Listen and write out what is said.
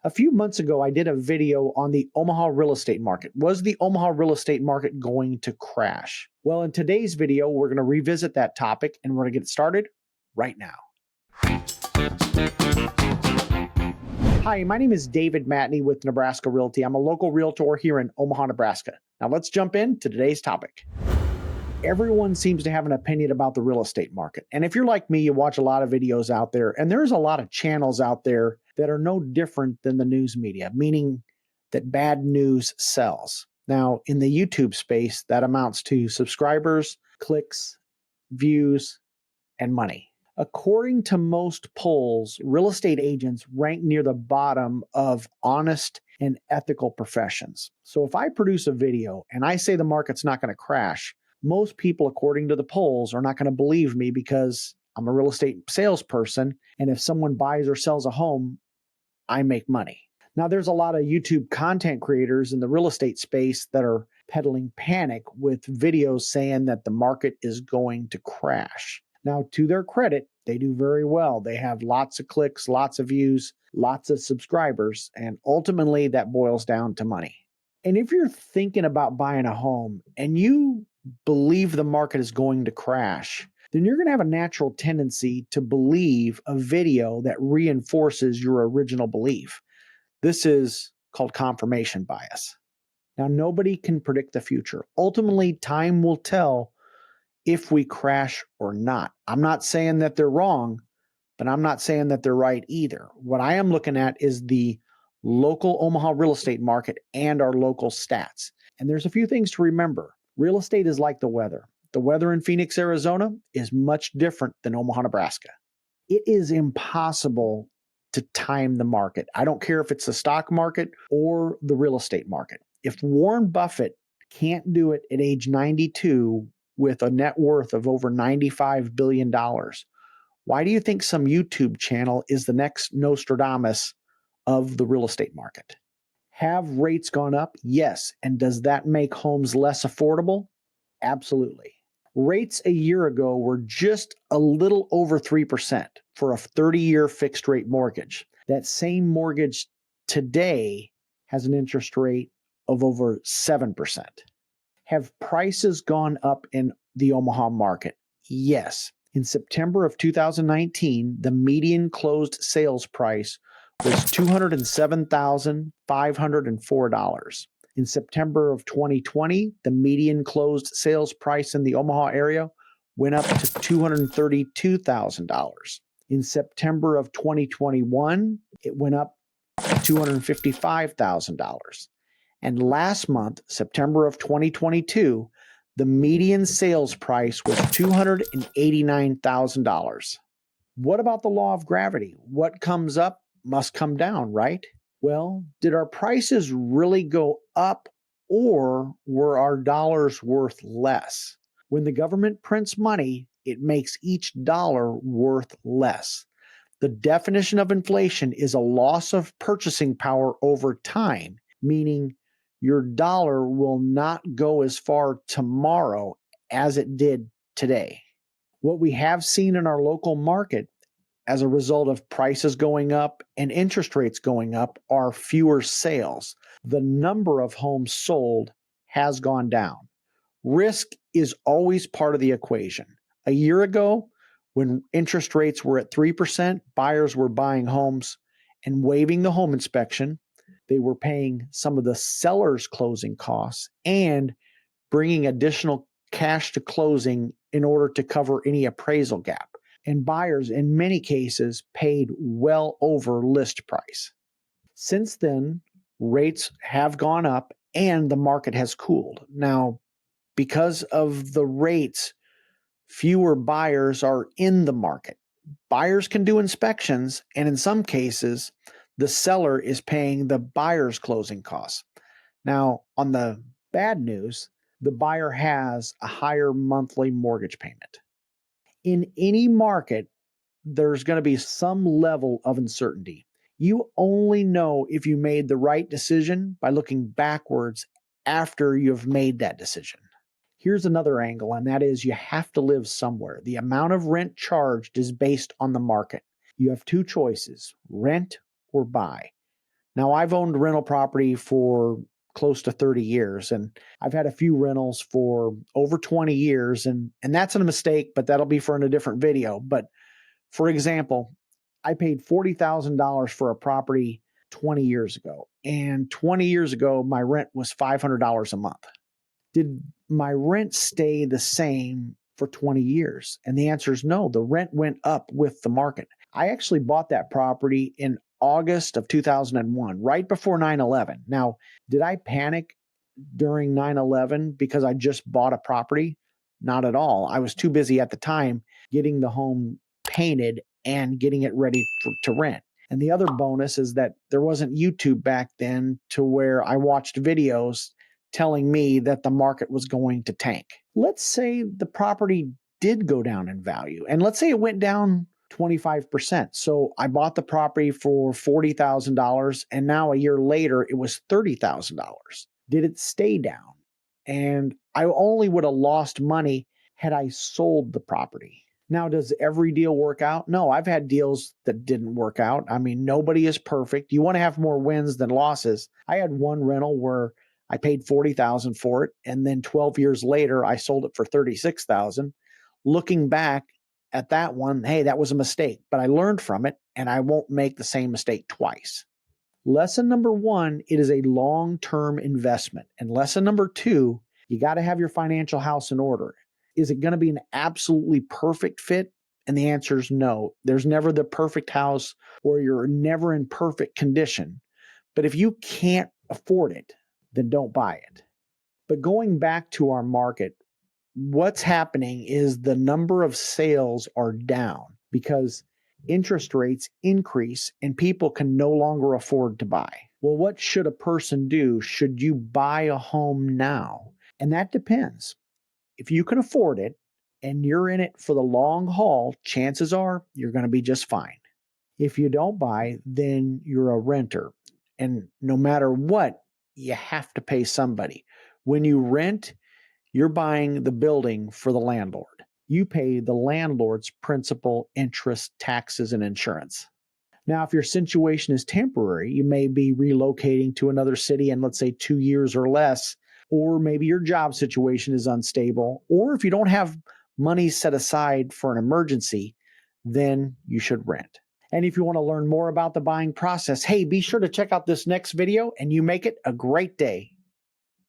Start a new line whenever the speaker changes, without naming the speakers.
A few months ago, I did a video on the Omaha real estate market. Was the Omaha real estate market going to crash? Well, in today's video, we're going to revisit that topic and we're going to get started right now. Hi, my name is David Matney with Nebraska Realty. I'm a local realtor here in Omaha, Nebraska. Now let's jump into today's topic. Everyone seems to have an opinion about the real estate market. And if you're like me, you watch a lot of videos out there, and there's a lot of channels out there that are no different than the news media, meaning that bad news sells. Now, in the YouTube space, that amounts to subscribers, clicks, views, and money. According to most polls, real estate agents rank near the bottom of honest and ethical professions. So if I produce a video and I say the market's not going to crash, most people, according to the polls, are not going to believe me because I'm a real estate salesperson, and if someone buys or sells a home, I make money. Now, there's a lot of YouTube content creators in the real estate space that are peddling panic with videos saying that the market is going to crash. Now, to their credit, they do very well. They have lots of clicks, lots of views, lots of subscribers, and ultimately that boils down to money. And if you're thinking about buying a home and you believe the market is going to crash, then you're going to have a natural tendency to believe a video that reinforces your original belief. This is called confirmation bias. Now, nobody can predict the future. Ultimately, time will tell if we crash or not. I'm not saying that they're wrong, but I'm not saying that they're right either. What I am looking at is the local Omaha real estate market and our local stats. And there's a few things to remember. Real estate is like the weather. The weather in Phoenix, Arizona is much different than Omaha, Nebraska. It is impossible to time the market. I don't care if it's the stock market or the real estate market. If Warren Buffett can't do it at age 92 with a net worth of over $95 billion, why do you think some YouTube channel is the next Nostradamus of the real estate market? Have rates gone up? Yes. And does that make homes less affordable? Absolutely. Rates a year ago were just a little over 3% for a 30-year fixed rate mortgage. That same mortgage today has an interest rate of over 7%. Have prices gone up in the Omaha market? Yes. In September of 2019, the median closed sales price was $207,504. In September of 2020, the median closed sales price in the Omaha area went up to $232,000. In September of 2021, it went up to $255,000. And last month, September of 2022, the median sales price was $289,000. What about the law of gravity? What comes up must come down, right? Well, did our prices really go up, or were our dollars worth less? When the government prints money, it makes each dollar worth less. The definition of inflation is a loss of purchasing power over time, meaning your dollar will not go as far tomorrow as it did today. What we have seen in our local market as a result of prices going up and interest rates going up are fewer sales. The number of homes sold has gone down. Risk is always part of the equation. A year ago, when interest rates were at 3%, buyers were buying homes and waiving the home inspection. They were paying some of the seller's closing costs and bringing additional cash to closing in order to cover any appraisal gap. And buyers, in many cases, paid well over list price. Since then, rates have gone up and the market has cooled. Now, because of the rates, fewer buyers are in the market. Buyers can do inspections, and in some cases, the seller is paying the buyer's closing costs. Now, on the bad news, the buyer has a higher monthly mortgage payment. In any market, there's going to be some level of uncertainty. You only know if you made the right decision by looking backwards after you've made that decision. Here's another angle, and that is you have to live somewhere. The amount of rent charged is based on the market. You have two choices, rent or buy. Now, I've owned rental property for close to 30 years, and I've had a few rentals for over 20 years, and that's a mistake, but that'll be for in a different video. But for example, I paid $40,000 for a property 20 years ago, and 20 years ago, my rent was $500 a month. Did my rent stay the same for 20 years? And the answer is no. The rent went up with the market. I actually bought that property in August of 2001, right before 9/11. Now, did I panic during 9/11 because I just bought a property? Not at all. I was too busy at the time getting the home painted and getting it ready to rent. And the other bonus is that there wasn't YouTube back then to where I watched videos telling me that the market was going to tank. Let's say the property did go down in value, and let's say it went down 25%. So I bought the property for $40,000, and now a year later it was $30,000. Did it stay down? And I only would have lost money had I sold the property. Now, does every deal work out? No, I've had deals that didn't work out. I mean, nobody is perfect. You want to have more wins than losses. I had one rental where I paid $40,000 for it, and then 12 years later, I sold it for $36,000. Looking back at that one, hey, that was a mistake, but I learned from it, and I won't make the same mistake twice. Lesson number one, it is a long-term investment. And lesson number two, you got to have your financial house in order. Is it going to be an absolutely perfect fit? And the answer is no. There's never the perfect house, or you're never in perfect condition. But if you can't afford it, then don't buy it. But going back to our market, what's happening is the number of sales are down because interest rates increase and people can no longer afford to buy. Well, what should a person do? Should you buy a home now? And that depends. If you can afford it and you're in it for the long haul, chances are you're going to be just fine. If you don't buy, then you're a renter. And no matter what, you have to pay somebody. When you rent, you're buying the building for the landlord. You pay the landlord's principal, interest, taxes, and insurance. Now, if your situation is temporary, you may be relocating to another city in, let's say, 2 years or less, or maybe your job situation is unstable, or if you don't have money set aside for an emergency, then you should rent. And if you want to learn more about the buying process, hey, be sure to check out this next video and you make it a great day.